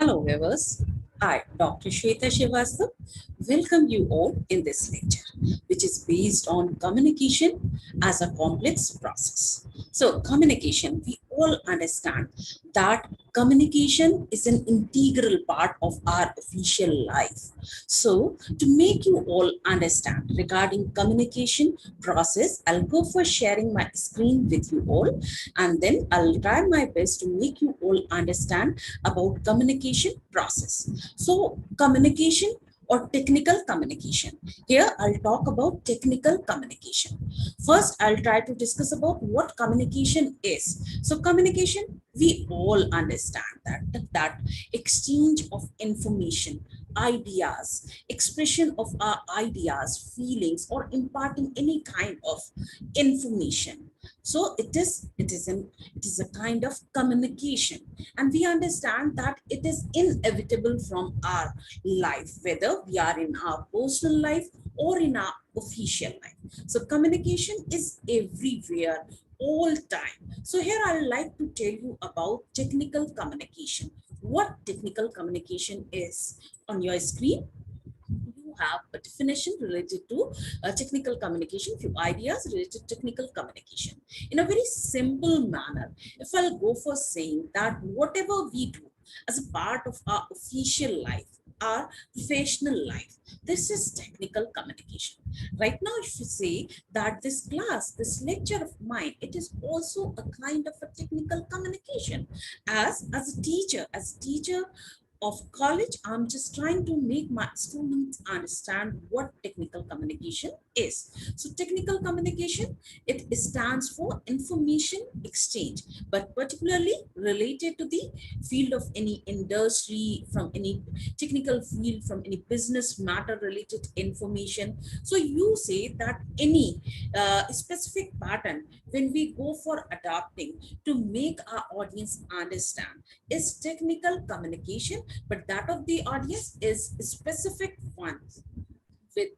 Hello, viewers. I, Dr. Shweta Srivastava, welcome you all in this lecture, which is based on communication as a complex process. So, communication, we all understand that communication is an integral part of our official life. So, to make you all understand regarding communication process, I'll go for sharing my screen with you all, and then I'll try my best to make you all understand about communication process. So communication or technical communication. Here I'll talk about technical communication. First, I'll try to discuss about what communication is. So communication, we all understand that exchange of information, ideas, expression of our ideas, feelings, or imparting any kind of information. So it is a kind of communication, and we understand that it is inevitable from our life, whether we are in our personal life or in our official life. So communication is everywhere, all time. So here I would like to tell you about technical communication. What technical communication is? On your screen you have a definition related to technical communication, few ideas related to technical communication. In a very simple manner, if I'll go for saying that whatever we do as a part of our official life, our professional life, this is technical communication. Right now, if you say that this class, this lecture of mine, it is also a kind of a technical communication. As a teacher of college, I'm just trying to make my students understand what technical communication is. So technical communication, it stands for information exchange, but particularly related to the field of any industry, from any technical field, from any business matter related information. So you say that any specific pattern, when we go for adapting to make our audience understand, is technical communication, but that of the audience is specific one. With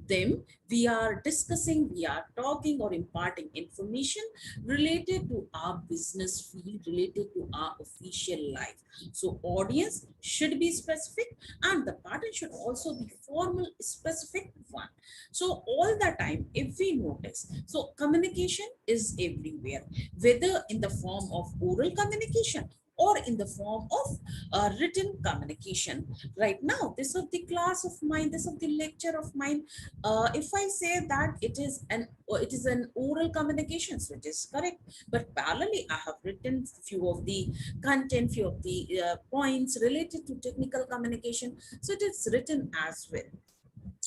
them, we are discussing, we are talking or imparting information related to our business field, related to our official life. So audience should be specific, and the pattern should also be formal, specific one. So all the time, if we notice, so communication is everywhere, whether in the form of oral communication or in the form of written communication. Right now, this of the class of mine, this of the lecture of mine, if I say that it is an oral communications, which is correct, but parallelly I have written few of the content, few of the points related to technical communication, so it is written as well.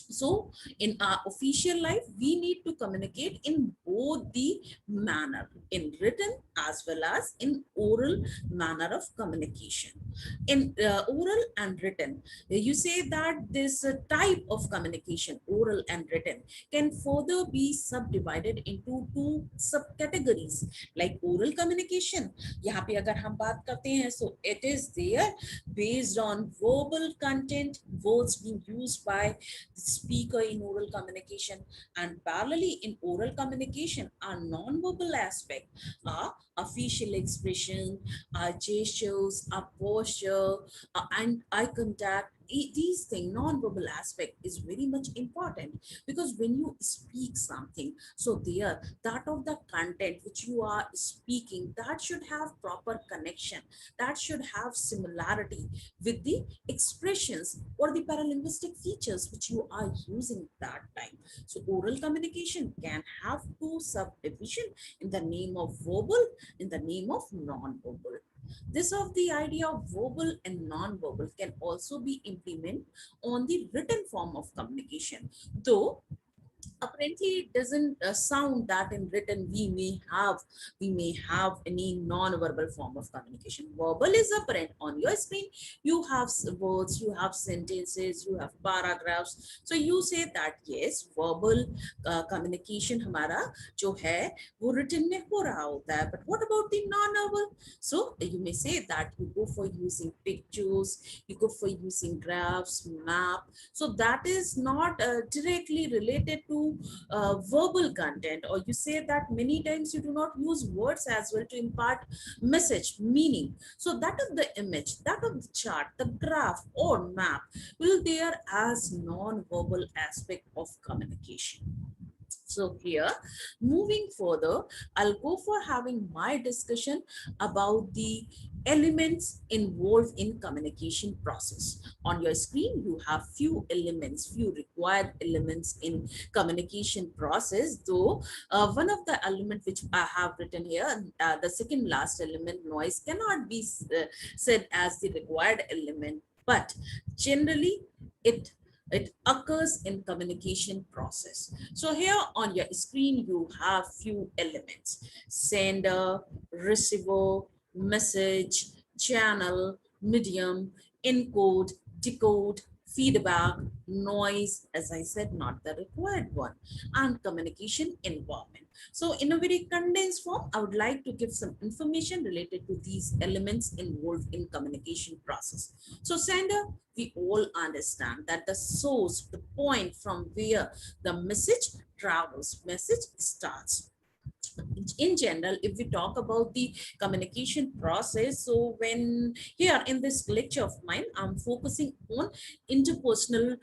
So in our official life, we need to communicate in both the manner, in written as well as in oral manner of communication. In oral and written, you say that this type of communication, oral and written, can further be subdivided into two subcategories, like oral communication. यहाँ पे अगर हम बात करते हैं, so it is there based on verbal content, words being used by the speaker in oral communication, and parallelly in oral communication, our non-verbal aspect, our facial expression, our gestures, our posture, and eye contact. These things, non-verbal aspect is very much important, because when you speak something, so there, that of the content which you are speaking, that should have proper connection, that should have similarity with the expressions or the paralinguistic features which you are using that time. So oral communication can have two subdivision, in the name of verbal, in the name of non-verbal. This of the idea of verbal and non-verbal can also be implemented on the written form of communication, though apparently it doesn't sound that in written we may have any non-verbal form of communication. Verbal is apparent on your screen. You have words, you have sentences, you have paragraphs. So you say that yes, verbal communication हमारा जो है वो written में हो रहा होता है. But what about the non-verbal? So you may say that you go for using pictures, you go for using graphs, map. So that is not directly related to verbal content, or you say that many times you do not use words as well to impart message meaning. So that of the image, that of the chart, the graph or map will there as non-verbal aspect of communication. So here, moving further, I'll go for having my discussion about the elements involved in communication process. On your screen, you have few elements, few required elements in communication process, though one of the element which I have written here, the second last element, noise, cannot be said as the required element, but generally it it occurs in communication process. So here on your screen, you have few elements: sender, receiver, message, channel, medium, encode, decode, feedback, noise, as I said, not the required one, and communication environment. So in a very condensed form, I would like to give some information related to these elements involved in communication process. So sender, we all understand that the source, the point from where the message travels, message starts. In general, if we talk about the communication process, so when here in this lecture of mine, I'm focusing on interpersonal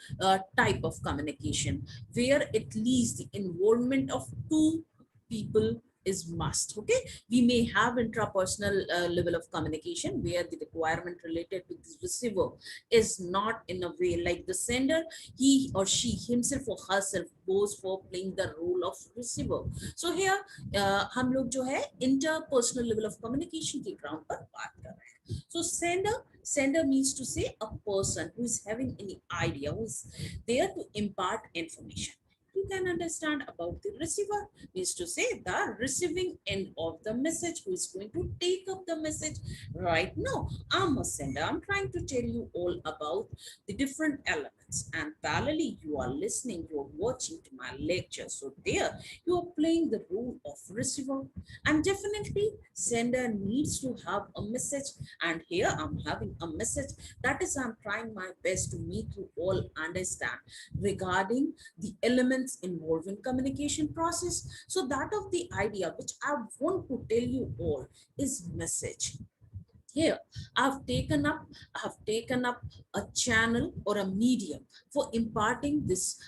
type of communication, where at least the involvement of two people is must. Okay, we may have intrapersonal level of communication where the requirement related to this receiver is not in a way like the sender, he or she himself or herself goes for playing the role of receiver. So here हम लोग जो है interpersonal level of communication के ground पर बात कर रहे हैं. So sender means to say a person who is having any idea, who is there to impart information. You can understand about the receiver means to say the receiving end of the message, who is going to take up the message. Right now, I'm a sender. I'm trying to tell you all about the different elements, and parallelly you are listening, you are watching to my lecture. So there you are playing the role of receiver, and definitely sender needs to have a message, and here I'm having a message. That is, I'm trying my best to make you all understand regarding the elements involved in communication process. So that of the idea which I want to tell you all is message. Here I've taken up a channel or a medium for imparting this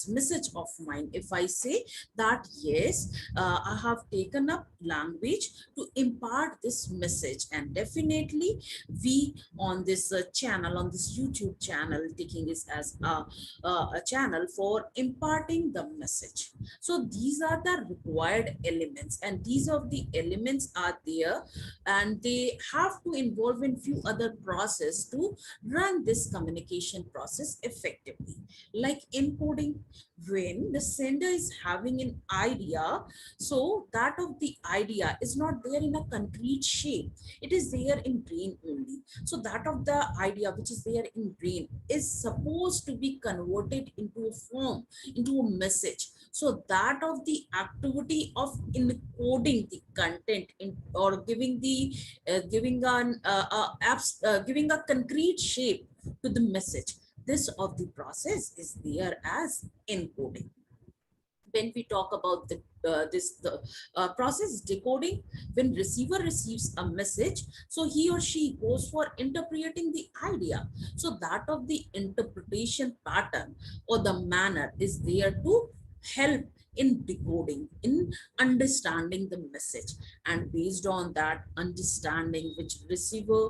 message of mine. If I say that yes, I have taken up language to impart this message, and definitely we on this channel, on this YouTube channel, taking this as a channel for imparting the message. So these are the required elements, and these of the elements are there, and they have to involve in few other process to run this communication process effectively, like encoding. When the sender is having an idea, so that of the idea is not there in a concrete shape, it is there in brain only. So that of the idea which is there in brain is supposed to be converted into a form, into a message. So that of the activity of encoding the content in, or giving the giving a concrete shape to the message, this of the process is there as encoding. When we talk about the process decoding, when receiver receives a message, so he or she goes for interpreting the idea. So that of the interpretation pattern or the manner is there to help in decoding, in understanding the message, and based on that understanding which receiver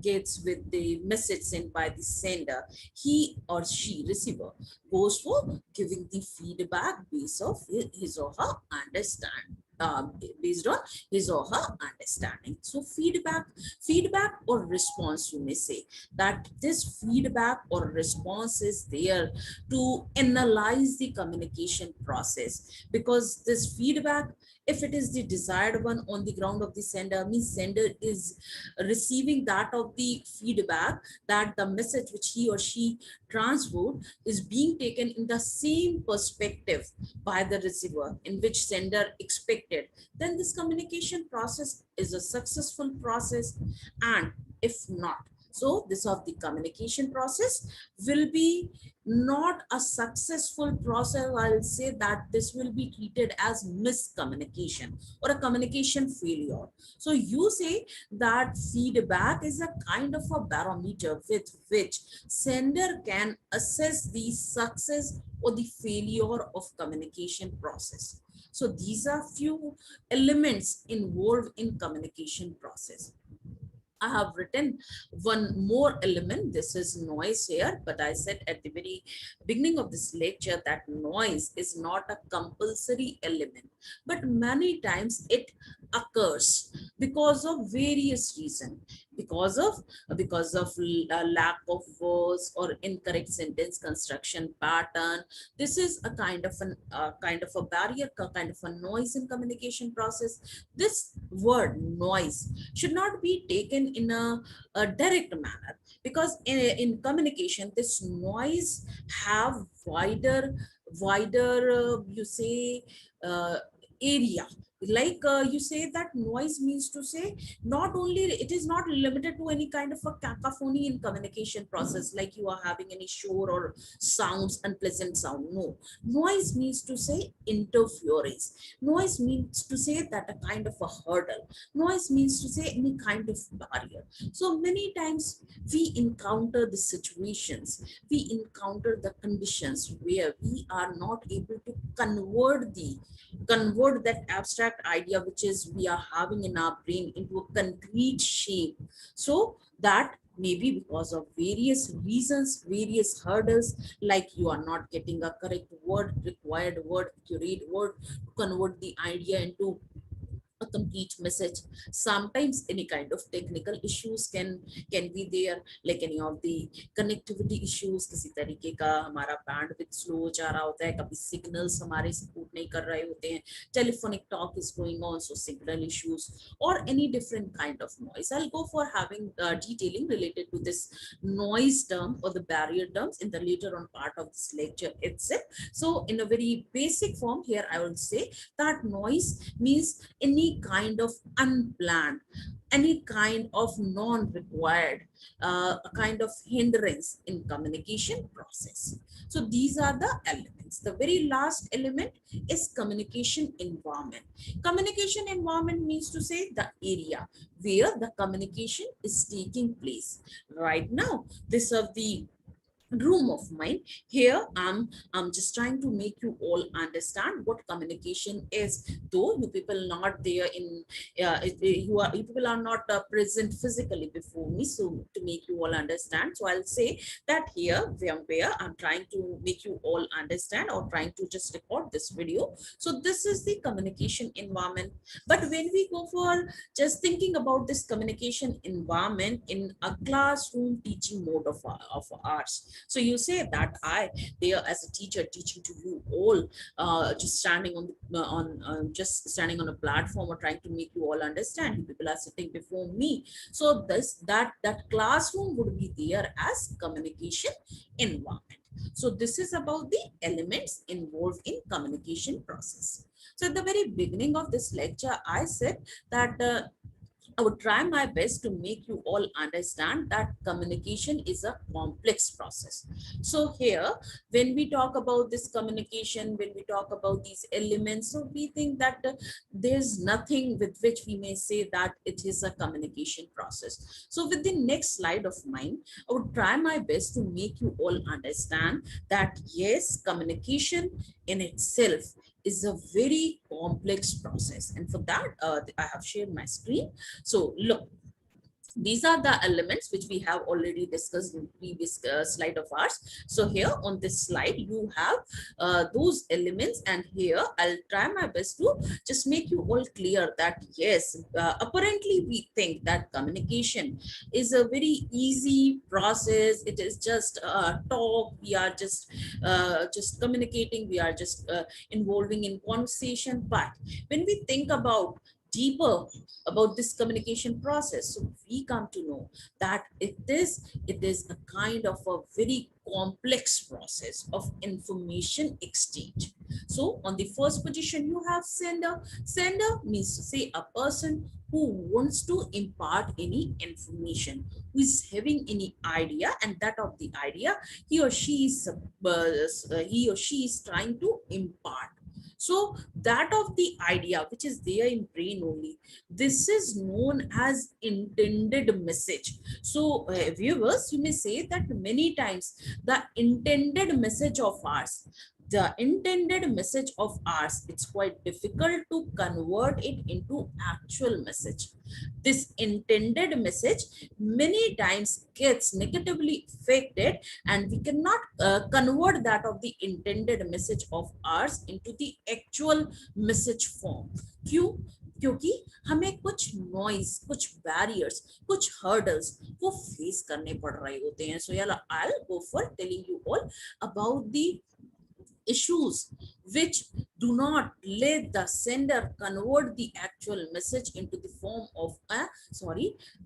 gets with the message sent by the sender, he or she receiver goes for giving the feedback based of his or her understand, based on his or her understanding. So feedback or response, you may say that this feedback or response is there to analyze the communication process, because this feedback, if it is the desired one on the ground of the sender, means sender is receiving that of the feedback, that the message which he or she transferred is being taken in the same perspective by the receiver in which sender expected, then this communication process is a successful process. And if not, So this of the communication process will be not a successful process. I'll say that this will be treated as miscommunication or a communication failure. So you say that feedback is a kind of a barometer with which sender can assess the success or the failure of communication process. So these are few elements involved in communication process. I have written one more element. This is noise here, but I said at the very beginning of this lecture that noise is not a compulsory element, but many times it occurs because of various reasons, because of lack of words or incorrect sentence construction pattern. This is a kind of a barrier, kind of a noise in communication process. This word noise should not be taken in a direct manner, because in communication this noise have wider you say area. Like you say that noise means to say not only it is not limited to any kind of a cacophony in communication process, like you are having any shore or sounds, unpleasant sound. No, noise means to say interference. Noise means to say that a kind of a hurdle. Noise means to say any kind of barrier. So many times we encounter the situations, we encounter the conditions where we are not able to convert that abstract idea which is we are having in our brain into a concrete shape. So that maybe because of various reasons, various hurdles, like you are not getting a correct word, required word, accurate word to convert the idea into a complete message. Sometimes any kind of technical issues can be there, like any of the connectivity issues, किसी तरीके का हमारा bandwidth slow हो जा रहा होता है, कभी signals हमारे support नहीं कर रहे होते हैं, telephonic talk is going on, so signal issues or any different kind of noise. I'll go for having detailing related to this noise term or the barrier terms in the later on part of this lecture itself. So in a very basic form here I will say that noise means any kind of unplanned, any kind of non-required, a kind of hindrance in communication process. So these are the elements. The very last element is communication environment. Communication environment means to say the area where the communication is taking place. Right now, this of the room of mine here, I'm just trying to make you all understand what communication is, though you people not there in you people are not present physically before me, so to make you all understand, so I'll say that here where I'm trying to make you all understand or trying to just record this video. So this is the communication environment. But when we go for just thinking about this communication environment in a classroom teaching mode of ours, so you say that I there as a teacher teaching to you all, just standing on just standing on a platform or trying to make you all understand. You people are sitting before me. So that classroom would be there as communication environment. So this is about the elements involved in communication process. So at the very beginning of this lecture, I said that I would try my best to make you all understand that communication is a complex process. So here, when we talk about this communication, when we talk about these elements, so we think that there's nothing with which we may say that it is a communication process. So with the next slide of mine, I would try my best to make you all understand that yes, communication in itself is a very complex process. And for that, I have shared my screen. So look, these are the elements which we have already discussed in previous slide of ours. So here on this slide, you have those elements, and here I'll try my best to just make you all clear that yes, apparently we think that communication is a very easy process. It is just talk. We are just communicating. We are just involving in conversation. But when we think about deeper about this communication process, so we come to know that it is a kind of a very complex process of information exchange. So on the first position you have sender. Sender means to say a person who wants to impart any information, who is having any idea, and that of the idea he or she is trying to impart. So that of the idea which is there in brain only, this is known as intended message. So viewers, you may say that many times the intended message of ours, it's quite difficult to convert it into actual message. This intended message many times gets negatively affected, and we cannot convert that of the intended message of ours into the actual message form. क्यों? क्योंकि हमें कुछ noise, कुछ barriers, कुछ hurdles वो face करने पड़ रहे होते हैं. सो यार I will go for telling you all about the issues which do not let the sender convert the actual message into the form of a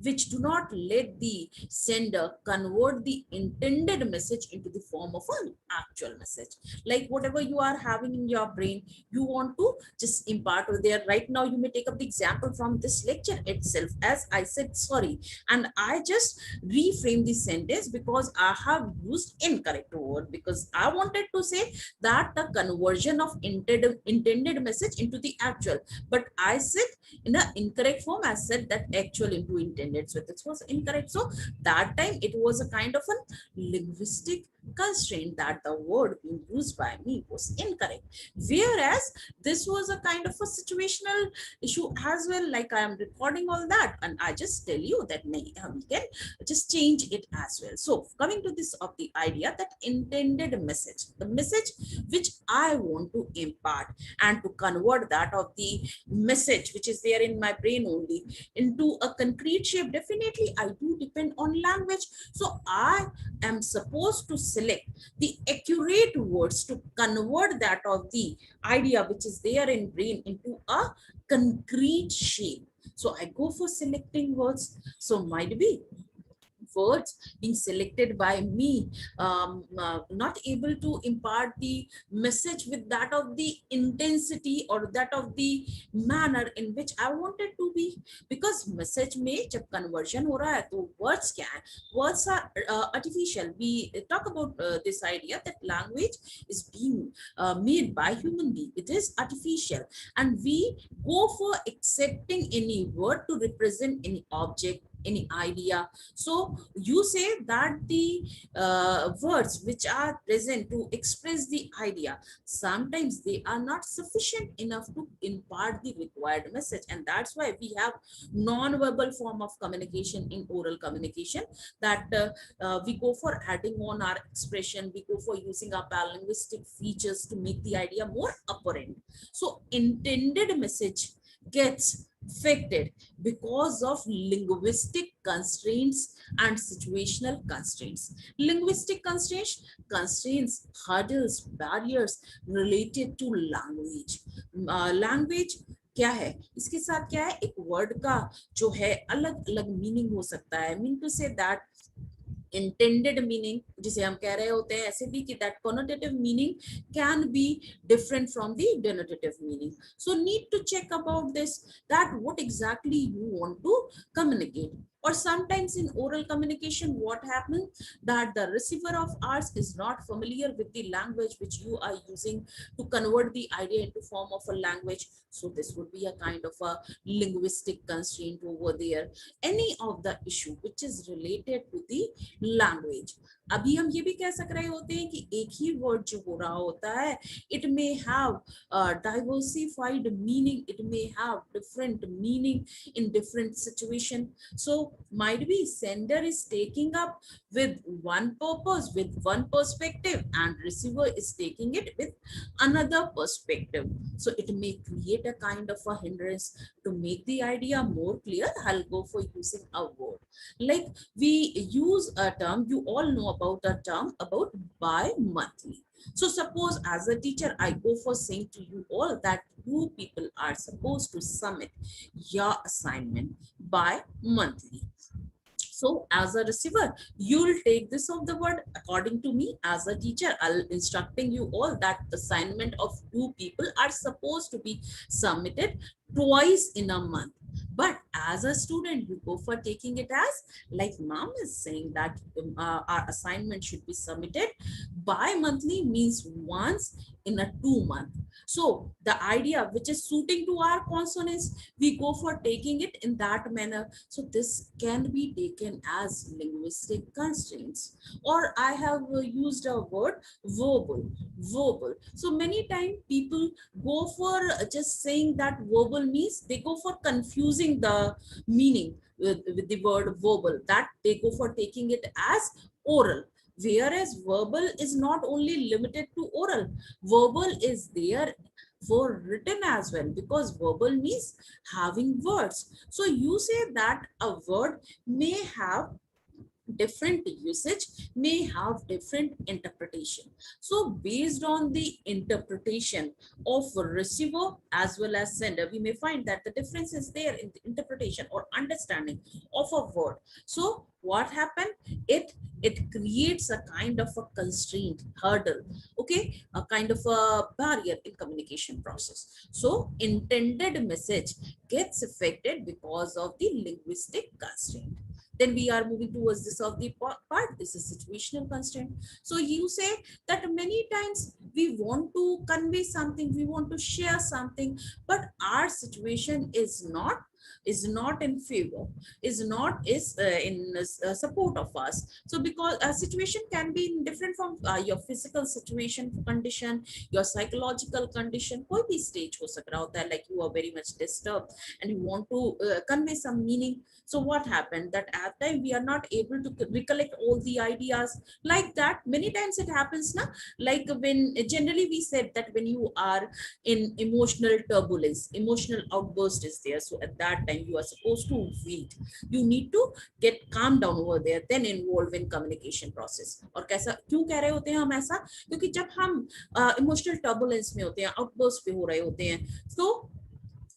which do not let the sender convert the intended message into the form of an actual message. Like whatever you are having in your brain, you want to just impart over there. Right now you may take up the example from this lecture itself, as I said sorry, and I just reframe the sentence because I have used incorrect word, because I wanted to say that the conversion of intended message into the actual, but I said in an incorrect form. I said that actual into intended, so this was incorrect. So that time it was a kind of a linguistic constraint that the word being used by me was incorrect, whereas this was a kind of a situational issue as well. Like I am recording all that and I just tell you that we can just change it as well. So coming to this of the idea that intended message, the message which I want to impart, and to convert that of the message which is there in my brain only into a concrete shape, definitely I do depend on language. So I am supposed to select the accurate words to convert that of the idea which is there in brain into a concrete shape. So I go for selecting words. So might be words being selected by me not able to impart the message with that of the intensity or that of the manner in which I wanted to be. Because message में जब conversion हो रहा है तो words क्या है? Words are artificial. We talk about this idea that language is being made by human being. It is artificial, and we go for accepting any word to represent any object, any idea. So you say that the words which are present to express the idea, sometimes they are not sufficient enough to impart the required message, and that's why we have non-verbal form of communication in oral communication, that we go for adding on our expression, we go for using our paralinguistic features to make the idea more apparent. So intended message gets affected because of linguistic constraints and situational constraints. Linguistic constraints, hurdles, barriers related to language. Language क्या है, इसके साथ क्या है, एक word का जो है अलग अलग मीनिंग हो सकता है. Mean to say that intended meaning जिसे हम कह रहे होते हैं, ऐसे भी कि that connotative meaning can be different from the denotative meaning. So need to check about this, that what exactly you want to communicate. Or sometimes in oral communication what happens, that the receiver of ours is not familiar with the language which you are using to convert the idea into form of a language. So this would be a kind of a linguistic constraint over there. Any of the issue which is related to the language. अभी हम ये भी कह सक रहे होते हैं कि एक ही वर्ड जो हो रहा होता है, it may have diversified meaning, it may have different meaning in different situation. So might be sender is taking up with one purpose, with one perspective, and receiver is taking it with another perspective. So it may create a kind of a hindrance. To make the idea more clear, I'll go for using a word. Like we use a term, you all know about a term about bi-monthly. So suppose as a teacher, I go for saying to you all that you people are supposed to submit your assignment by monthly. So as a receiver, you'll take this of the word. According to me, as a teacher, I'll instructing you all that assignment of two people are supposed to be submitted twice in a month. But as a student, you go for taking it as like mom is saying that our assignment should be submitted bi-monthly, means once in a 2 month. So the idea which is suiting to our consonants, we go for taking it in that manner. So this can be taken as linguistic constraints. Or I have used a word verbal. So many times people go for just saying that verbal means, they go for confusing the meaning with the word verbal, that they go for taking it as oral. Whereas verbal is not only limited to oral, verbal is there for written as well, because verbal means having words. So you say that a word may have different usage, may have different interpretation. So based on the interpretation of a receiver as well as sender, we may find that the difference is there in the interpretation or understanding of a word. So what happened, it creates a kind of a constraint, hurdle, okay, a kind of a barrier in communication process. So intended message gets affected because of the linguistic constraint. Then we are moving towards this of the part. This is situational constraint. So you say that many times we want to convey something, we want to share something, but our situation is not in favor, is in support of us. So because a situation can be different from your physical situation condition, your psychological condition, कोई भी stage हो सकता होता है, like you are very much disturbed and you want to convey some meaning. So what happened that at time we are not able to recollect all the ideas like that. Many times it happens now, like when generally we said that when you are in emotional turbulence, emotional outburst is there. So at that time you are supposed to wait. You need to get calm down over there, then involve in communication process. और कैसा क्यों कह रहे होते हैं हम ऐसा, क्योंकि जब हम इमोशनल टर्बुलेंस में होते हैं, आउटबर्स्ट पे हो रहे होते हैं, तो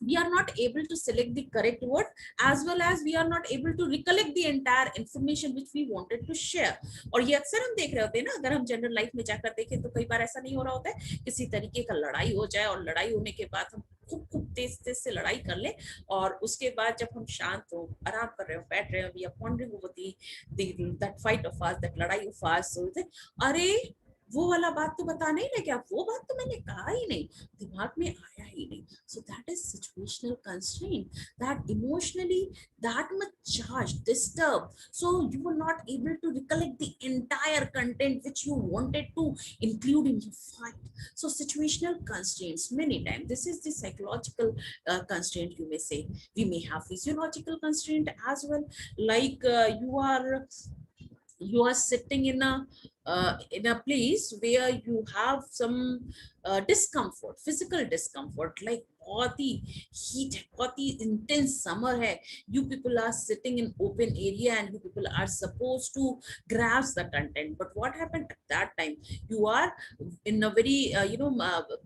we are not able to select the correct word, as well as we are not able to recollect the entire information which we wanted to share. और ये अक्सर हम देख रहे होते हैं ना, अगर हम जनरल लाइफ में जाकर देखें तो कई बार ऐसा नहीं हो रहा होता है, किसी तरीके का लड़ाई हो जाए और लड़ाई होने के बाद हम खूब खूब तेज तेज से लड़ाई कर ले, और उसके बाद जब हम शांत हो, आराम कर रहे हो, बैठ रहे हो, we are pondering over that fight of ours, that लड़ाई ऑफ आवर्स, अरे वो वाला बात तो बता नहीं रहे क्या, वो बात तो मैंने कहा ही नहीं, दिमाग में आया ही नहीं. So that is situational constraint, that emotionally that much charged, disturbed, so you were not able to recollect the entire content which you wanted to include in your fight. So situational constraints, many times this is the psychological constraint, you may say. We may have physiological constraint as well, like you are sitting in a place where you have some discomfort, physical discomfort, like बहुत ही heat है, बहुत ही intense summer है, you people are sitting in open area and you people are supposed to grasp the content. But what happened at that time, you are in a very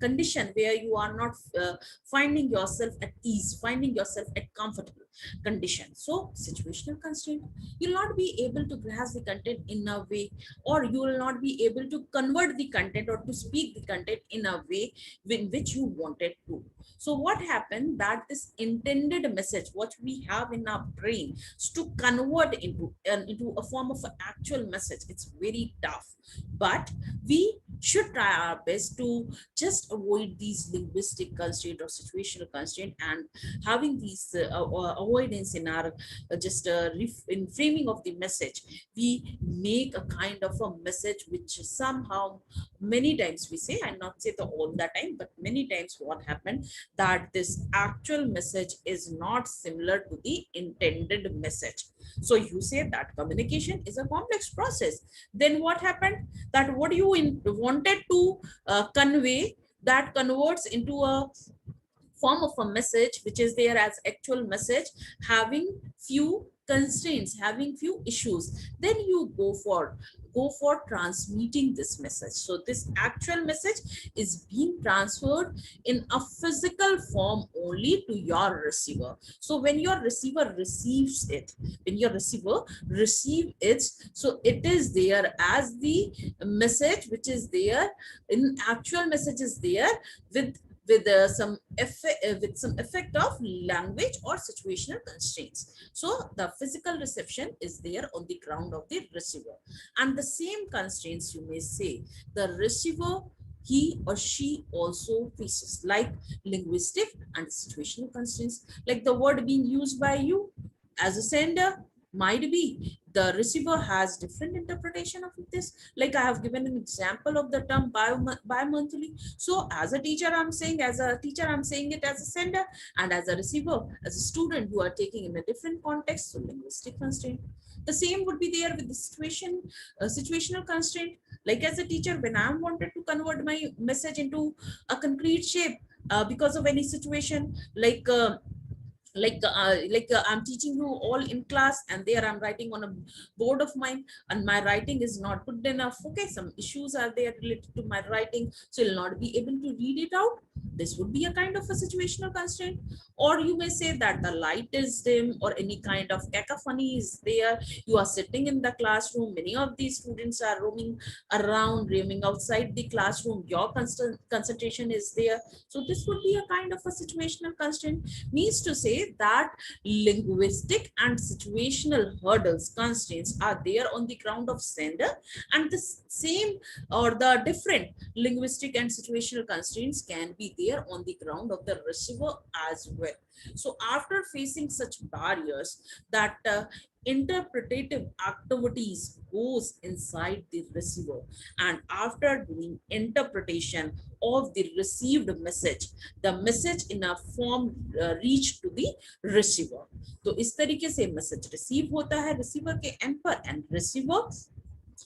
condition where you are not finding yourself at ease, finding yourself at comfortable condition. So situational constraint, you'll not be able to grasp the content in a way, or you will not be able to convert the content or to speak the content in a way in which you wanted to. So what happened, that this intended message what we have in our brain to convert into a form of an actual message, it's very tough. But we should try our best to just avoid these linguistic constraint or situational constraint, and having these avoidance in our in framing of the message, we make a kind of a message which somehow, many times we say, I'll not say the all the time, but many times what happened, that this actual message is not similar to the intended message. So you say that communication is a complex process. Then what happened, that what you wanted to convey, that converts into a form of a message which is there as actual message, having few constraints, having few issues, then you go for transmitting this message. So this actual message is being transferred in a physical form only to your receiver. So when your receiver receives it, when your receiver receive it, so it is there as the message which is there in actual message is there with with some effect of language or situational constraints. So the physical reception is there on the ground of the receiver, and the same constraints you may say the receiver he or she also faces, like linguistic and situational constraints, like the word being used by you as a sender might be the receiver has different interpretation of this. Like I have given an example of the term bi-monthly. So as a teacher I'm saying, as a teacher I'm saying it as a sender, and as a receiver, as a student, you are taking in a different context. So linguistic constraint. The same would be there with the situational constraint. Like as a teacher, when I wanted to convert my message into a concrete shape because of any situation, I'm teaching you all in class, and there I'm writing on a board of mine, and my writing is not good enough. Okay, some issues are there related to my writing, so you'll not be able to read it out. This would be a kind of a situational constraint. Or you may say that the light is dim, or any kind of cacophony is there. You are sitting in the classroom, many of these students are roaming around, roaming outside the classroom, your concentration is there. So this would be a kind of a situational constraint. Means to say that linguistic and situational hurdles, constraints are there on the ground of sender, and the same or the different linguistic and situational constraints can be there on the ground of the receiver as well. So after facing such barriers, that interpretative activities goes inside the receiver, and after doing interpretation of the received message, the message in a form reach to the receiver. तो इस तरीके से message receive होता है receiver के and पर, and receiver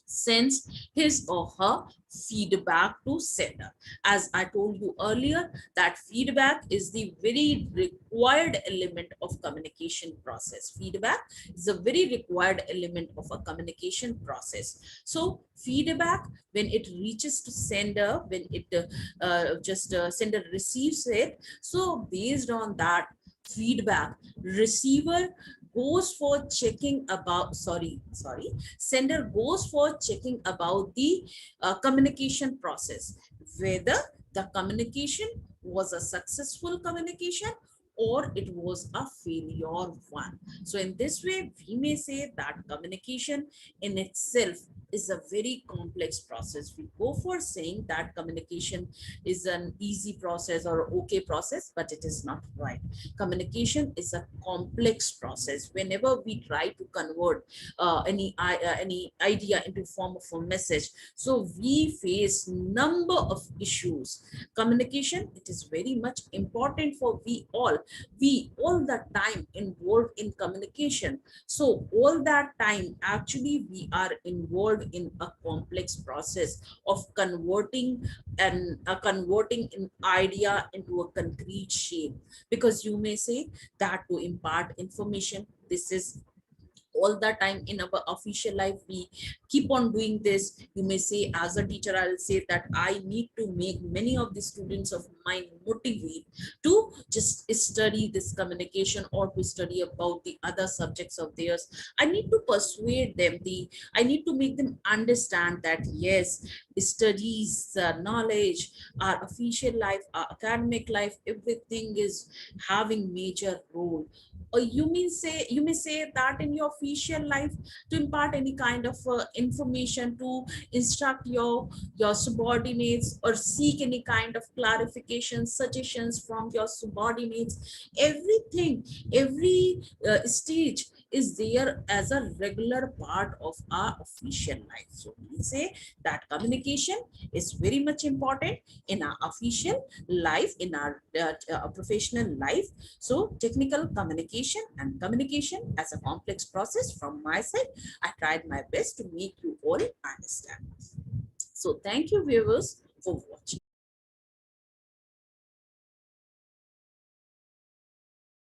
sends his or her feedback to sender. As I told you earlier, that feedback is the very required element of communication process. Feedback is a very required element of a communication process. So feedback, when it reaches to sender, when it sender receives it, so based on that feedback, receiver goes for checking about sender goes for checking about the communication process, whether the communication was a successful communication or it was a failure one. So in this way, we may say that communication in itself is a very complex process. We go for saying that communication is an easy process or okay process, but it is not right. Communication is a complex process. Whenever we try to convert any idea into form of a message, so we face number of issues. Communication, it is very much important for we all the time involved in communication. So all that time actually we are involved in a complex process of converting converting an idea into a concrete shape. Because you may say that to impart information, this is all the time in our official life we keep on doing this. You may say, as a teacher, I'll say that I need to make many of the students of mine motivate to just study this communication or to study about the other subjects of theirs. I need to persuade them, I need to make them understand that yes, studies, knowledge, our official life, our academic life, everything is having major role. Or you may say that in your official life, to impart any kind of information, to instruct your subordinates, or seek any kind of clarification suggestions from your subordinates, everything, every stage is there as a regular part of our official life. So we say that communication is very much important in our official life, in our professional life. So technical communication and communication as a complex process, from my side, I tried my best to make you all understand. So thank you viewers for watching.